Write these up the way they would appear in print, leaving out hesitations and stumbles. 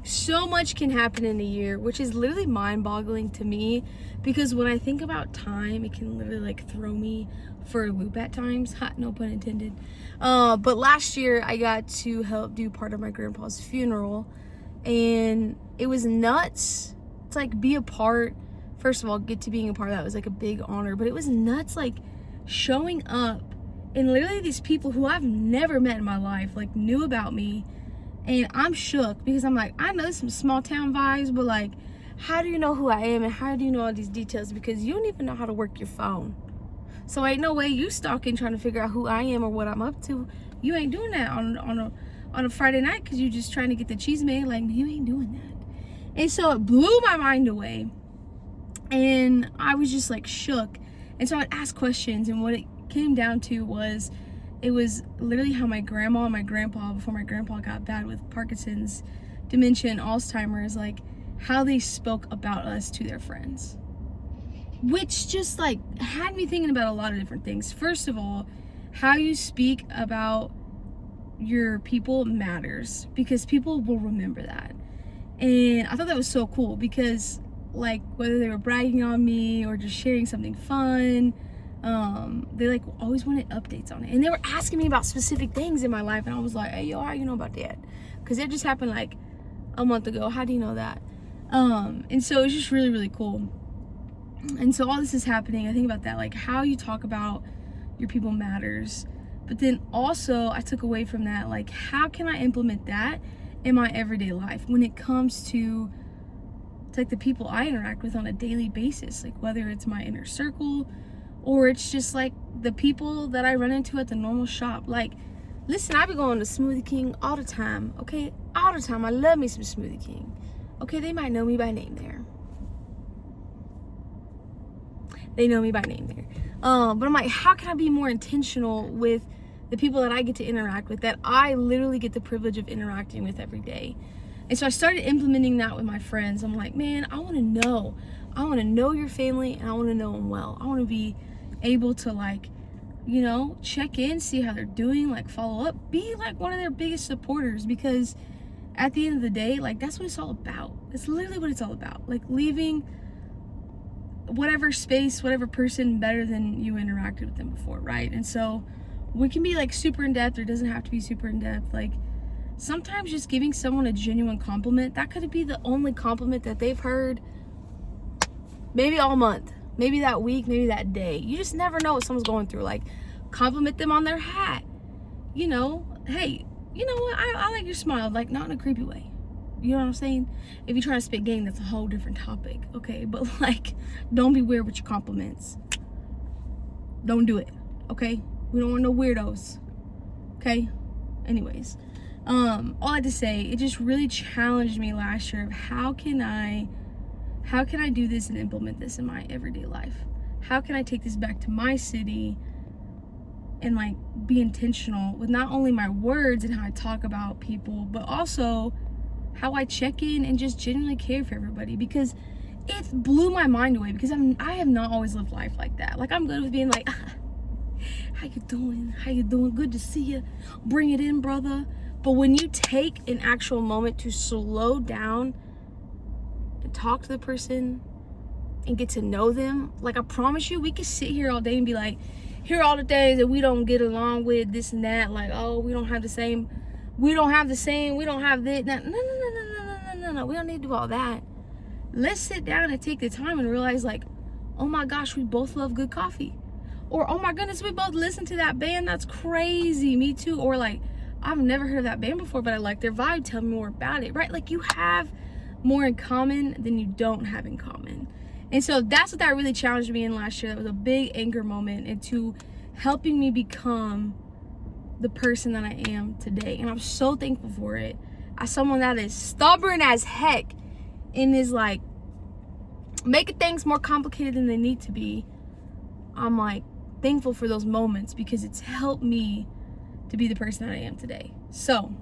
so much can happen in a year, which is literally mind-boggling to me, because when I think about time, it can literally like throw me for a loop at times. Ha, no pun intended. But last year I got to help do part of my grandpa's funeral, and it was nuts to like be a part. First of all, get to being a part of that was like a big honor, but it was nuts like showing up and literally these people who I've never met in my life like knew about me. And I'm shook because I'm like, I know some small town vibes, but like, how do you know who I am and how do you know all these details? Because you don't even know how to work your phone. So ain't no way you stalking trying to figure out who I am or what I'm up to. You ain't doing that on a Friday night because you're just trying to get the cheese made. Like, you ain't doing that. And so it blew my mind away. And I was just like shook. And so I'd ask questions, and what it came down to was, it was literally how my grandma and my grandpa, before my grandpa got bad with Parkinson's, dementia, and Alzheimer's, like how they spoke about us to their friends. Which just like had me thinking about a lot of different things. First of all, how you speak about your people matters, because people will remember that. And I thought that was so cool, because like whether they were bragging on me or just sharing something fun, they like always wanted updates on it, and they were asking me about specific things in my life, and I was like, hey yo, how you know about that? Because it just happened like a month ago. How do you know that? And so it's just really, really cool. And so all this is happening, I think about that, like how you talk about your people matters. But then also I took away from that, like how can I implement that in my everyday life when it comes to like the people I interact with on a daily basis, like whether it's my inner circle or it's just like the people that I run into at the normal shop. Like, listen, I be going to Smoothie King all the time, okay? All the time. I love me some Smoothie King. Okay, they might know me by name there. They know me by name there. But I'm like, how can I be more intentional with the people that I get to interact with, that I literally get the privilege of interacting with every day? And so I started implementing that with my friends. I'm like, man, I want to know your family, and I want to know them well. I want to be able to like, you know, check in, see how they're doing, like follow up, be like one of their biggest supporters, because at the end of the day, like that's what it's all about. It's literally what it's all about. Like leaving whatever space, whatever person better than you interacted with them before, right? And so we can be like super in depth, or it doesn't have to be super in depth. Like sometimes just giving someone a genuine compliment, that could be the only compliment that they've heard maybe all month, maybe that week, maybe that day. You just never know what someone's going through. Like compliment them on their hat. You know, hey, you know what? I like your smile, like not in a creepy way. You know what I'm saying? If you're trying to spit game, that's a whole different topic, okay? But like, don't be weird with your compliments. Don't do it, okay? We don't want no weirdos, okay? Anyways, all I had to say, it just really challenged me last year of how can I do this and implement this in my everyday life? How can I take this back to my city and like be intentional with not only my words and how I talk about people, but also how I check in and just genuinely care for everybody? Because it blew my mind away, because I have not always lived life like that. Like I'm good with being like, how you doing? How you doing? Good to see you. Bring it in, brother. But when you take an actual moment to slow down and talk to the person and get to know them, like I promise you, we could sit here all day and be like, here are all the things that we don't get along with, this and that. Like, oh, we don't have the same, we don't have this. No. We don't need to do all that. Let's sit down and take the time and realize like, oh my gosh, we both love good coffee. Or, oh my goodness, we both listen to that band. That's crazy. Me too. Or like, I've never heard of that band before, but I like their vibe. Tell me more about it, right? Like you have more in common than you don't have in common. And so that's what that really challenged me in last year. That was a big anchor moment into helping me become the person that I am today. And I'm so thankful for it. As someone that is stubborn as heck and is like making things more complicated than they need to be, I'm like thankful for those moments, because it's helped me to be the person that I am today. So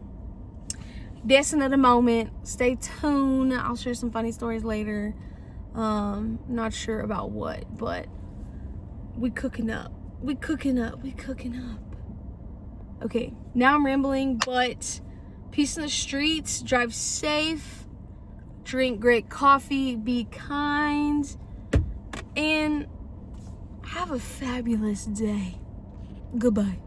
that's another moment. Stay tuned. I'll share some funny stories later. Not sure about what, but we cooking up. Okay, now I'm rambling, but peace in the streets, drive safe, drink great coffee, be kind, and have a fabulous day. Goodbye.